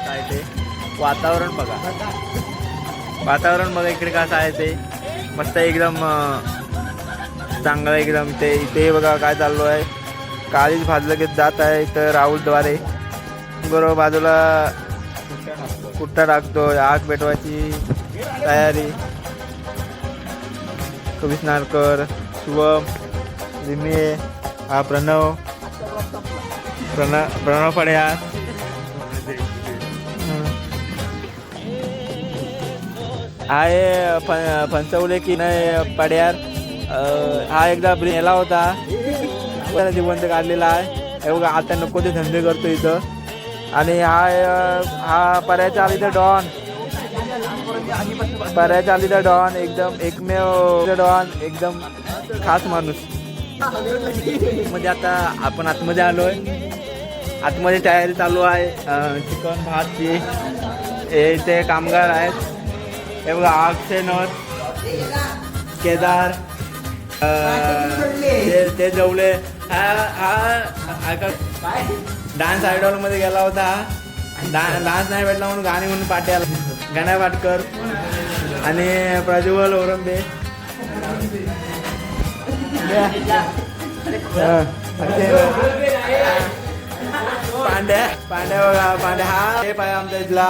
काय ते वातावरण बघा, वातावरण बघा इकडे कसं आहे ते मस्त एकदम चांगलं एकदम. ते इथे बघा काय चालू आहे, काळीच भाजलं घेत जात आहे इथं राहुलद्वारे. बरोबर बाजूला कुट्टा टाकतो, आग पेटवायची तयारी. कविश नारकर, शुभम, रिमे, हा प्रणव पड्यार, आहे पंचवले की नाही पड्यार. हा एकदा नेला होता, जिवंत काढलेला आहे. हे बघा आता नको ते धंदे करतो इथं. आणि हा पर्याच्या आलीचा डॉन, पर्याच्या आलीचा डॉन एकदम एकमेव डॉन, एकदम खास माणूस. म्हणजे आता आपण आतमध्ये आलोय, आतमध्ये तयारी चालू आहे चिकन भातची. इथे कामगार आहेत, हे बघा अक्षयनर, केदार, ते जवळे. हा डान्स आयडॉल मध्ये गेला होता, डान्स नाही भेटला म्हणून गाणी म्हणून पाट्याला गणा पाटकर आणि प्रज्वल ओरंबे. पांड्या बघा, पांड्या हा हे पाय आमच्या इथला.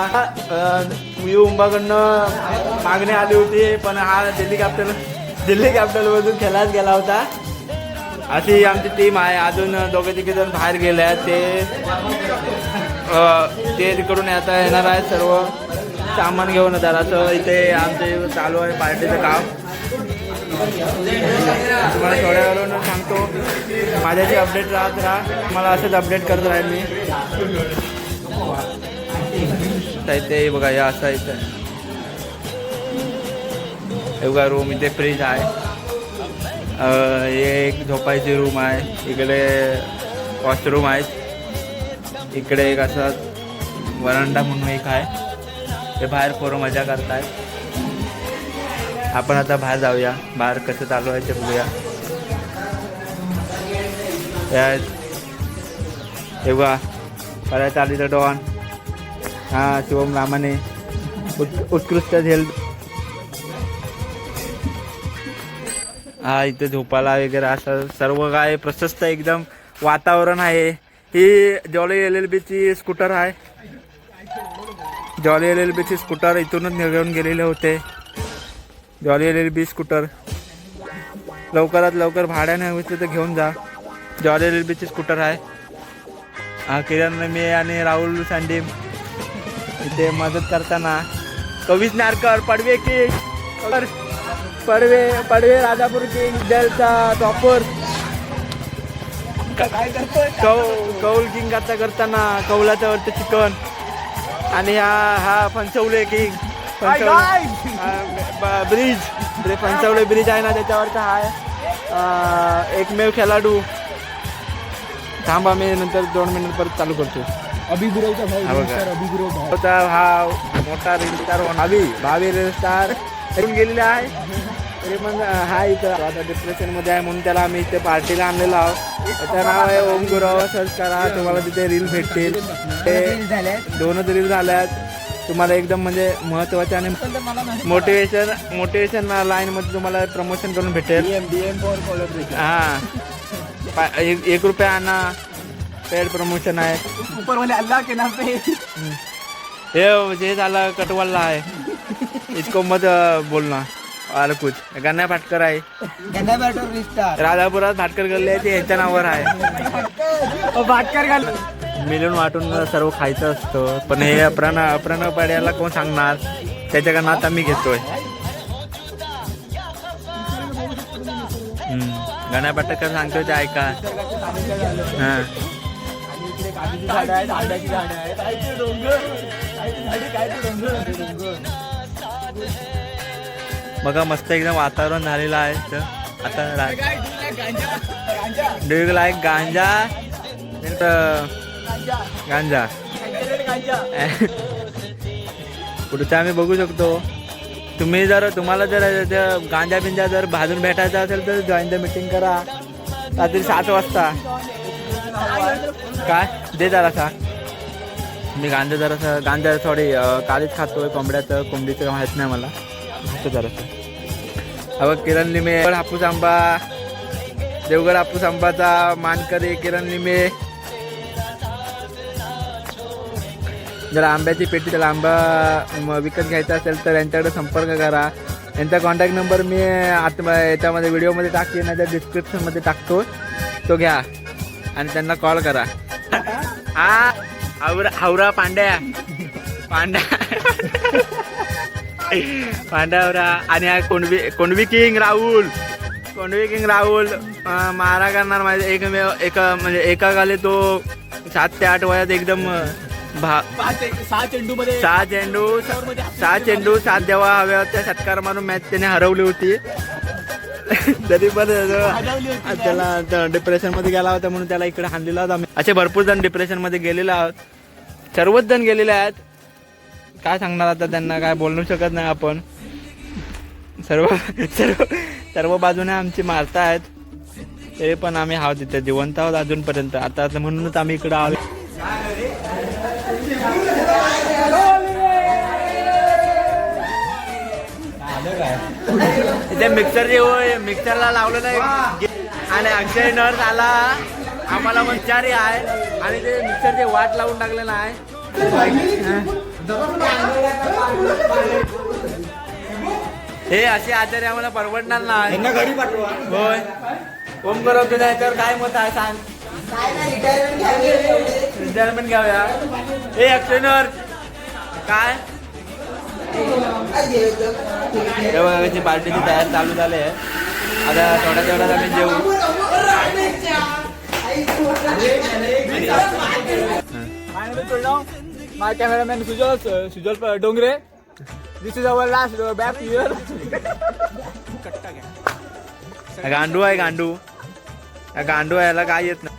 मुंबईकडनं मागणी आली होती, पण हा दिल्ली कॅपिटल मधून खेळायला गेला होता. अशी आमची टीम आहे. अजून दोघे तिघे जण बाहेर गेले आहेत, ते तिकडून आता येणार आहेत सर्व सामान घेऊन. जरासं इथे आमचे चालू आहे पार्टीचं काम. तुम्हाला थोड्या वेळानं सांगतो, माझ्याची अपडेट राहत राहा, मला असंच अपडेट करत राहील मी. इथे बघा या असं इथं हे बघा रूम, इथे फ्रीज आहे, हे एक झोपायची रूम आहे, इकडे वॉशरूम आहेत, इकडे एक असा वरांडा म्हणून एक आहे, ते बाहेर पोरं मजा करतायत. आपण आता बाहेर जाऊया, बाहेर कसं चालू आहे ते बघूया. हे बघा परत आलीचं डॉन, हा शिवम रामाने, उत्कृष्ट हेल्थ. हा इथे झोपाला वगैरे असं सर्व काय प्रशस्त एकदम वातावरण आहे. ही जॉली LLBची स्कूटर आहे, जॉली LLBची स्कूटर इथूनच घेऊन गेलेले होते. जॉली LLB स्कूटर लवकरात लवकर भाड्याने हवी तर घेऊन जा. जॉली LLBची स्कूटर आहे. हा किरण मी आणि राहुल सांडीम इथे मदत करताना. कविश नारकर, पडवे की पडवे राजापूर किंग जलचा टॉपर, कौल किंग करताना कौलाच्या वरती चिकन. आणि हा पंचवले किंग, ब्रिज पंचवले ब्रिज आहे ना त्याच्यावरचा आहे एकमेव खेळाडू. थांबा मी नंतर 2 मिनिट परत चालू करतो. हा मोठा रील स्टार भावी रील स्टार येऊन गेलेला आहे. तरी मग हा इथं आता डिप्रेशनमध्ये आहे म्हणून त्याला आम्ही इथे पार्टीला आणलेलो आहोत. त्याचं नाव आहे ओम गुरव. सर्च करा, तुम्हाला तिथे रील भेटतील. ते 2च रील झाल्यात. तुम्हाला एकदम म्हणजे महत्त्वाचे आणि मोटिवेशन लाईनमध्ये तुम्हाला प्रमोशन करून भेटेल. हां ₹1 आणा, पेड प्रमोशन आहे. हे जे झालं कटवालला आहे, इतकं मत बोलणं. और कुछ गन्ना भाटकर आहे, राजापुरात भाटकर गल्ली आहे, ते यांच्या नावावर आहे. भाटकर मिळून वाटून सर्व खायचं असतं, पण हे प्रणव पाड्याला कोण सांगणार, त्याच्याकडनं आता मी घेतोय. गन्ना भाटकर सांगतोय ते ऐका. हां बघा मस्त एकदम वातावरण झालेलं आहे. आता डू यू लाईक गांजा? गांजा पुढचं आम्ही बघू शकतो. तुम्ही जर तुम्हाला जर गांजा बिंजा जर भाजून भेटायचा असेल तर जॉईन द मीटिंग करा रात्री 7 वाजता. काय दे जरासा. मी गांजा थोडी कालीच खातोय कोंबडीचं माहीत नाही मला. खातो जरासं. अबघ किरण लिमे हापूस आंबा देवगड हापूस आंबाचा मानकरी किरण लिमे. जर आंब्याची पेटी त्याला आंबा विकत घ्यायचा असेल तर यांच्याकडे संपर्क करा. यांचा कॉन्टॅक्ट नंबर मी आता याच्यामध्ये व्हिडिओमध्ये टाकते नाही तर डिस्क्रिप्शनमध्ये टाकतो. तो घ्या आणि त्यांना कॉल करा. हा हावरा पांड्या पांड्यावरा आणि हा कोंडवी किंग राहुल मारा करणार माझे एकमेव म्हणजे एका गाले तो 7 ते 8 वयात एकदम 6 चेंडू 7 जेव्हा हव्या होत्या षटकार मारून मॅच त्याने हरवली होती. तरी पण त्याला डिप्रेशन मध्ये गेला होता म्हणून त्याला इकडे हाणलेला होता. असे भरपूर जण डिप्रेशन मध्ये गेलेले आहोत. सर्वच जण गेलेले आहेत. काय सांगणार आता त्यांना काय बोलू शकत नाही आपण. सर्व बाजूने आमची मारतायत तरी पण आम्ही आहोत तिथे जिवंत आहोत अजूनपर्यंत. आता म्हणूनच आम्ही इकडे आलो. इथे मिक्सरला लावलं नाही आणि अक्षय नर्स आला आम्हाला विचारी आहे आणि ते मिक्सरचे वाट लावून टाकलेलं आहे. हे असे आचार्य आम्हाला परवडणार नाही. घरी पाठवा. होय ओम करो तुझ्या याच्यावर काय मत आहे सांग. रिटायरमेंट घ्यावया. हे अक्षय नर्स काय पार्टीची तयार चालू झाली आहे. आता थोड्या तेवढ्यात आम्ही जेवू. My cameraman Sujal Dongre. This is our last back here. गांडू आहे गांडू याला काय येत नाही.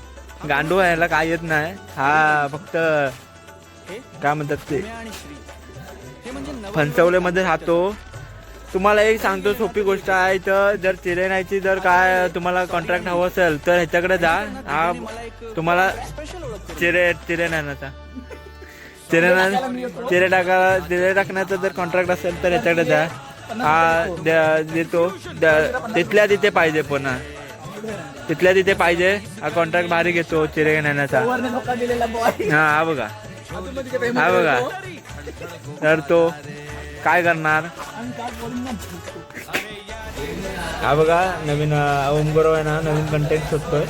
गांडू याला काय येत नाही. हा फक्त काय म्हणतात ते फणसवलेमध्ये राहतो. तुम्हाला एक सांगतो सोपी गोष्ट आहे. तर जर चिरेनाची जर काय तुम्हाला कॉन्ट्रॅक्ट हवं असेल तर ह्याच्याकडे जा. हा तुम्हाला चिरे टाकण्याचा जर कॉन्ट्रॅक्ट असेल तर ह्याच्याकडे जा. हा देतो. तिथल्या तिथे पाहिजे पुन्हा तिथल्या तिथे पाहिजे. हा कॉन्ट्रॅक्ट भारी घेतो चिरे नेण्याचा. हा बघा तर तो काय करणार. हा बघा नवीन ओम गौरव आहे ना नवीन कंटेंट शोधतोय.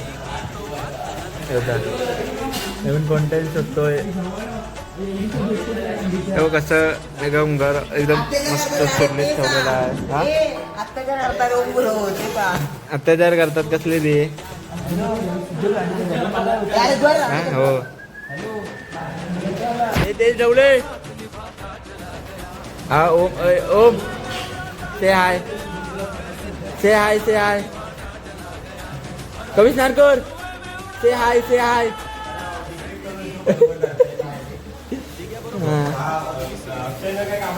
कसं एकदम घर एकदम मस्त सोडले ठेवलेला आहे. अत्याचार करतात कसले ते. हो ते ठेवले. हा ओम से हाय कमिशनर कर से हाय.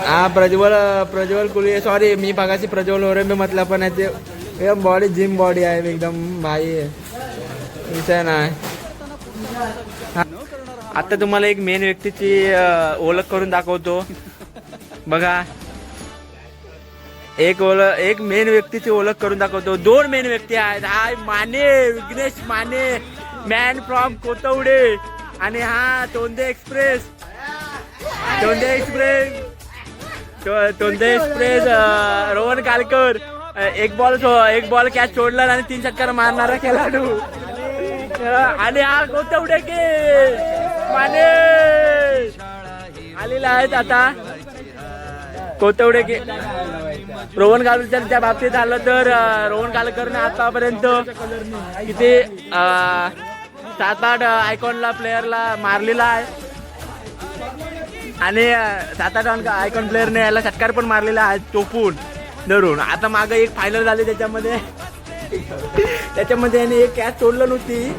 हा प्रज्वल कुली सॉरी मी भागाशी प्रज्वल ओरेंबे म्हटलं पण आहे ते एकदम बॉडी जिम बॉडी आहे एकदम भाई विषय नाही. आता तुम्हाला एक मेन व्यक्तीची ओळख करून दाखवतो बघा. एक मेन व्यक्तीची ओळख करून दाखवतो. 2 मेन व्यक्ती आहेत. हा विघ्नेश माने मॅन फ्रॉम कोतवडे आणि हा तोंदे एक्सप्रेस रोहन कालकर. एक बॉल कॅच सोडला आणि 3 षटकार मारणारा खेळाडू. आणि हा कोतवडे के माने आलेला आहेत. आता कोतवडे के रोहन कालकरच्या बाबतीत आलं तर रोहन कालकरने आतापर्यंत किती 7-8 आयकॉनला प्लेअरला मारलेला आहे आणि 7-8 आयकॉन प्लेअरने याला षटकार पण मारलेला आहे टोपून धरून. आता मागं एक फायनल झाली त्याच्यामध्ये याने एक कॅच सोडलं नव्हती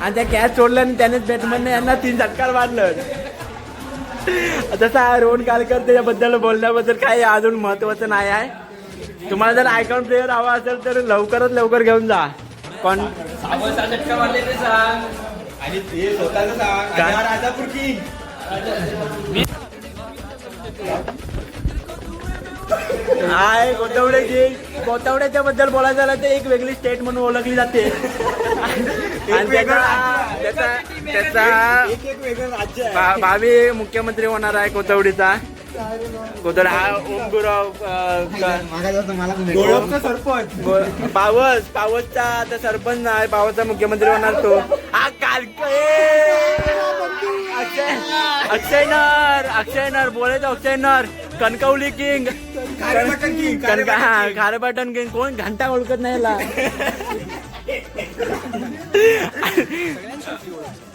आणि त्या कॅच सोडलं आणि त्यानेच बॅट्समॅनने यांना 3 षटकार मारलं. तसा रोहन कालकर त्याच्याबद्दल बोलण्याबद्दल काही अजून महत्वाचं नाही आहे. तुम्हाला जर आयकॉन प्लेअर हवा असेल तर लवकरात लवकर घेऊन जा. कोण आणि ते स्वतःच सांग काय? आणि हा राजापूर किंग. हाय गोतावड्याच्या बद्दल बोलायचं झालं तर एक वेगळी स्टेट म्हणून ओळखली जाते. आणि त्याचा एक वेगळं राज्य आहे. भावी मुख्यमंत्री होणार आहे कोथवडीचा. कोथवड हा ओमगुराव गोळपचा सरपंच. पावसचा आता सरपंच नाही, पावसचा मुख्यमंत्री होणार तो. हा अक्षय नर बोलायचं अक्षय नर. Kankavli king, Kharepatan king. कोण घंटा ओळखत नाही याला.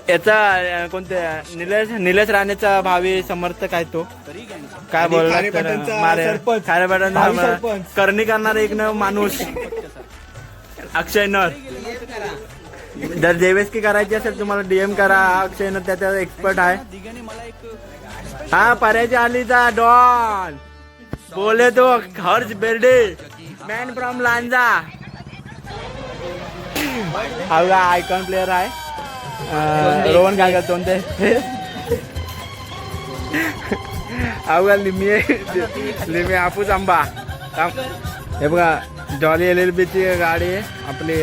याचा कोणत्या निलेश राणेचा भावी समर्थक आहे तो. काय बोलला खारेपाटणचा करणी करणारा एक न माणूस अक्षय नर. जर जेवेस्की करायची असेल तुम्हाला डीएम करा. अक्षय नर त्याचा एक्सपर्ट आहे. हा पर्याच्या आलीचा डॉन बोले तो हर्ष बेर्डे मॅन फ्रॉम लांजा. हा आयकॉन प्लेअर आहे. रोहन काय करतो ते अवघा लिमे हापूस आंबा. हे बघा जॉली LLB ची गाडी आहे आपली.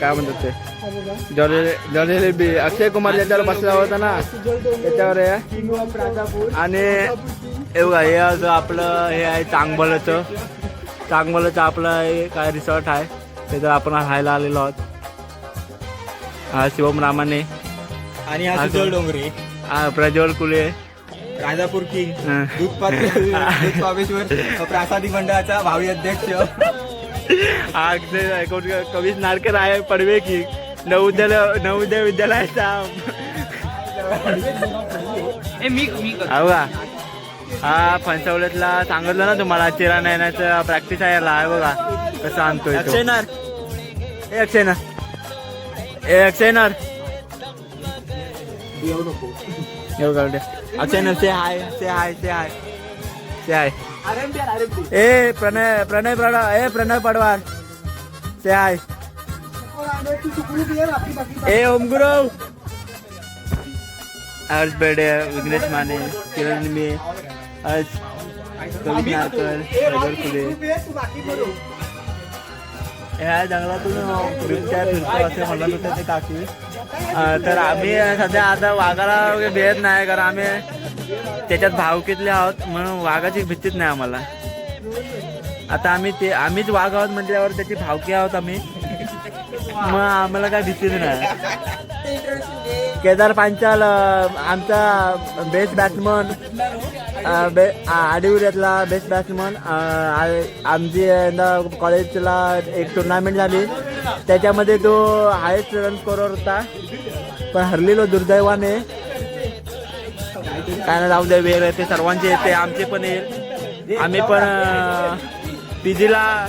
काय म्हणतात ते जॉली LLB. अक्षय कुमार ज्याच्यावर बसला होता ना त्याच्यावर आहे. आणि हे बघा हे असं आपलं हे आहे चांगबलाचं आपलं हे काय रिसॉर्ट आहे त्याच्यावर आपण राहायला आलेलो आहोत. हा शिवम रामाने आणि हा सुजल डोंगरे. हा प्रज्वल कुले राजापूर किंग. दूध पाबेश्वर प्रासादिक मंडळाचा भावी अध्यक्ष. हा कवीच नाडकर आहे पडवे की नवोदय विद्यालयाचा. हा हा फणसवल्यातला सांगितलं ना तुम्हाला चिरा नेण्याचं प्रॅक्टिस आहे याला. आहे बघा कसं आणतोय अक्षयनर. अक्षयनर अक्षयनर से हाय. ए प्रणय पडवार से हाय. ए ओमगुरव हर्ष बेडे विघ्नेश माने किरण मी कवी नारकर प्रज्वल फुले. ह्या जंगलातून बिबट्या फिरतो असे म्हणत होते ते काकी. तर आम्ही सध्या आता वाघाला भेट नाही कारण आम्ही त्याच्यात भावकीतले आहोत म्हणून वाघाची भीतीच नाही आम्हाला. आता आम्हीच वाघ आहोत म्हटल्यावर त्याची भावकी आहोत आम्ही. मग आम्हाला काय भीतीच नाही. केदार पांचाल आमचा बेस्ट बॅट्समन आडिवऱ्यातला बेस्ट बॅट्समन. आमची कॉलेजला एक टुर्नामेंट झाली त्याच्यामध्ये तो हायेस्ट रन स्कोरर होता पण हरलेलो दुर्दैवाने. काय ना जाऊ दे वेळ येते सर्वांचे येते आमचे पण येईल. आम्ही पण पीजीला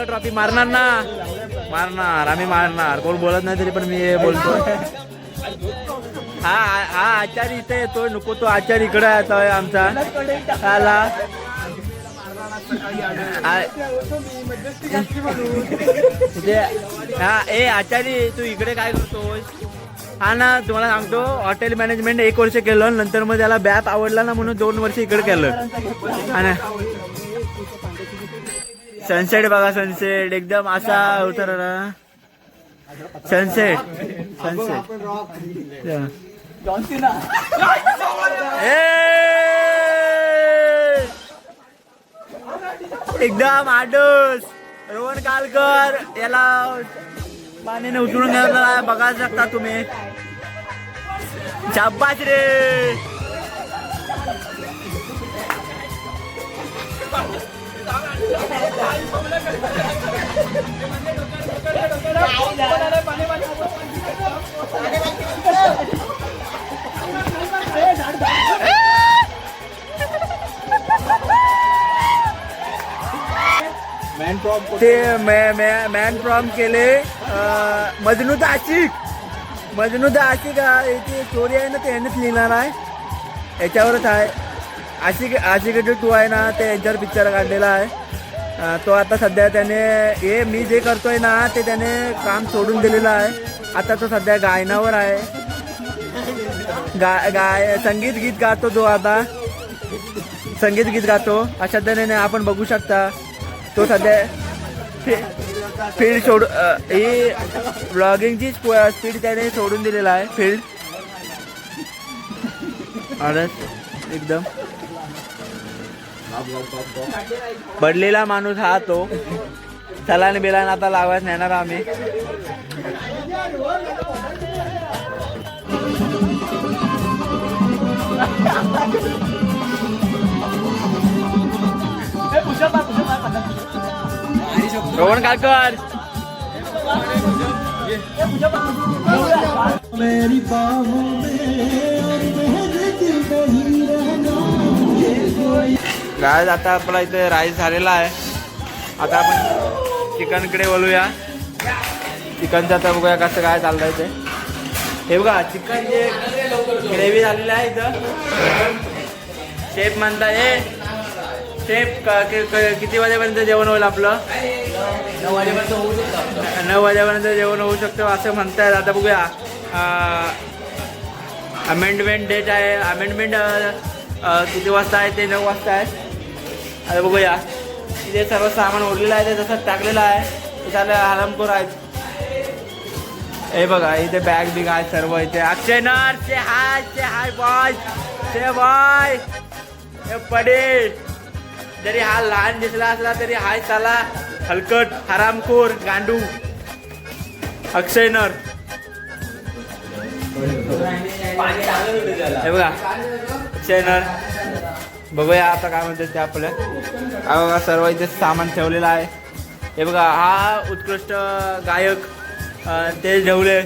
ट्रॉफी मारणार आम्ही मारणार. कोण बोलत नाही तरी पण मी बोलतो. हा आचार्य इथे येतो नको तो आचार्य इकडे येतोय आमचा. आला हा ए आचार्य तू इकडे काय करतोय. हा ना तुम्हाला सांगतो हॉटेल मॅनेजमेंट 1 वर्ष केलं नंतर मग त्याला बॅप आवडला ना म्हणून 2 वर्ष इकडे केलं. हा ना सनसेट बघा सनसेट एकदम असा उतर सनसेट एकदम आडूस. रोहन कालकर याला पाण्याने उचलून घ्यायला बघा शकता तुम्ही. शाबास रे. ते मॅन प्रॉम केले. मजनू द आशिक याची स्टोरी आहे ना ते ह्यानेच लिहिणार आहे. याच्यावरच आहे. आशिकी 2 आहे ना, ते यांच्यावर पिक्चर काढलेला आहे. तो आता सध्या त्याने हे मी जे करतोय ना ते त्याने काम सोडून दिलेलं आहे. आता तो सध्या गायनावर आहे. संगीत गीत गातो जो आता संगीत गीत गातो. अशा तऱ्हेने आपण बघू शकता तो सध्या फील्ड सोड ही ब्लॉगिंगची स्पीड त्याने सोडून दिलेला आहे. फील्ड एकदम पडलेला माणूस हा तो. चलान बिलान आता लावायच नेणार आम्ही. रोहन काकर गाय आता आपला इथे राईस झालेला आहे. आता आपण चिकनकडे बोलूया. चिकनचं आता बघूया कसं काय चाललंय ते. हे बघा चिकन जे ग्रेव्ही झालेलं आहे इथं. शेफ म्हणताय शेफ किती वाजेपर्यंत जेवण होईल आपलं? 9 वाजेपर्यंत होऊ शकतं. 9 वाजेपर्यंत जेवण होऊ शकतं असं म्हणतायत. आता बघूया. अमेंडमेंट डेट आहे. अमेंडमेंट किती वाजता आहे ते 9 वाजता आहे. आता बघूया. इथे सर्व सामान उरलेलं आहे ते तसंच टाकलेलं आहे. त्याला हरामखोर आहेत. हे बघा इथे बॅग बिग आहे सर्व इथे. अक्षय नर से हाय बॉय से बॉय. हे पडे जरी हा लहान दिसला असला तरी हाय चाला हलकट हरामखोर गांडू अक्षय नर. हे बघा अक्षय नर. बघूया आता काय म्हणतात ते आपल्या. बघा सर्व इथे सामान ठेवलेलं आहे. हे बघा हा उत्कृष्ट गायक ते ठेवले.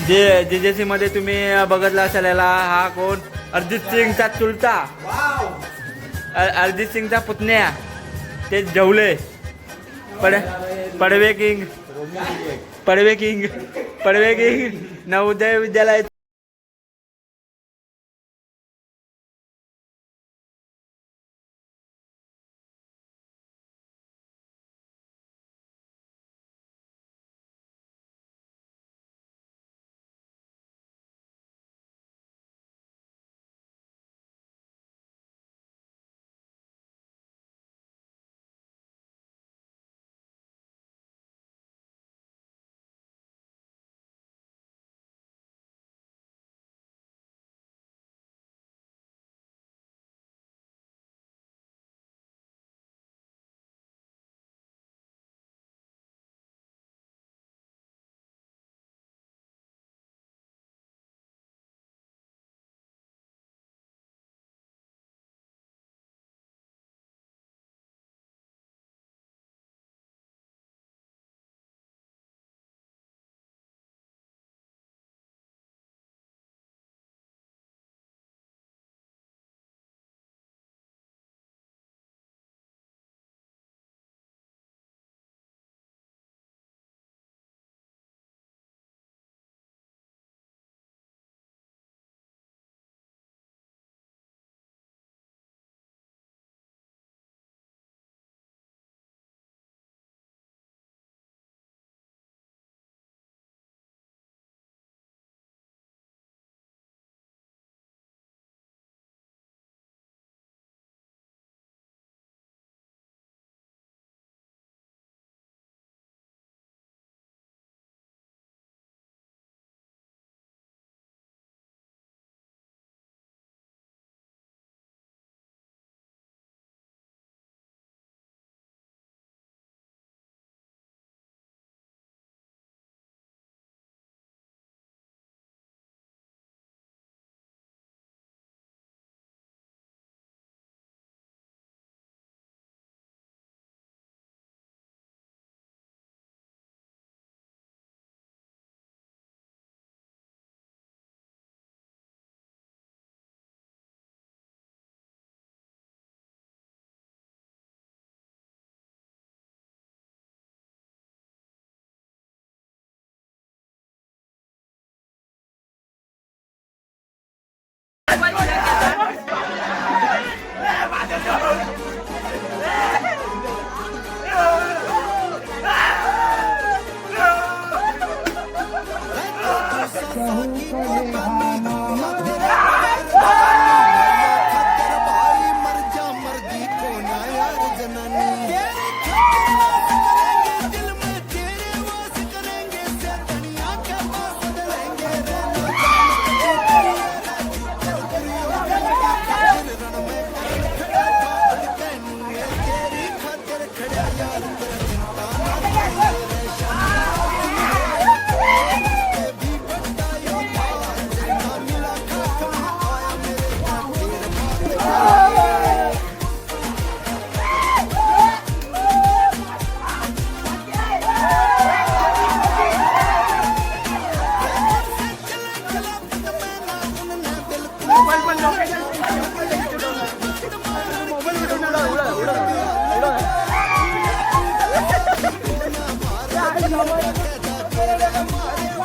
जे जे सी मध्ये तुम्ही बघितला असेल याला. हा कोण? अरिजित सिंगचा चुलता. अरिजित सिंगचा पुतण्या ते जेवले. पडवे किंग नवोदय विद्यालय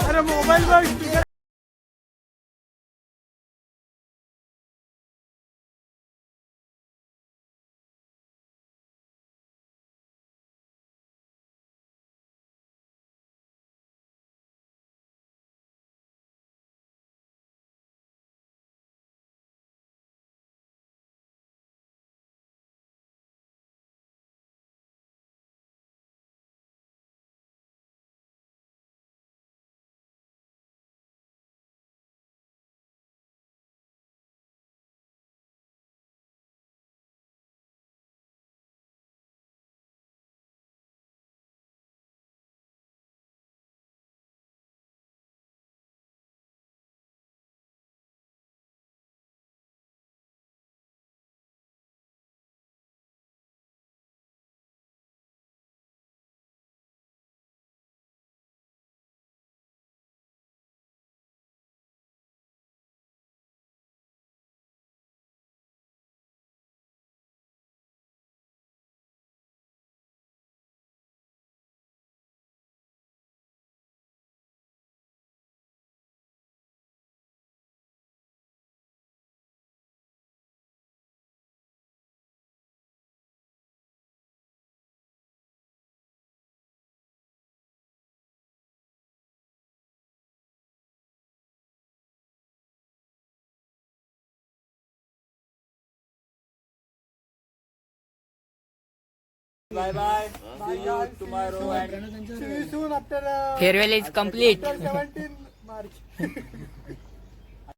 अरे मोबाईल बघ Bye bye. See you tomorrow and see you soon after Farewell is complete. 17 March.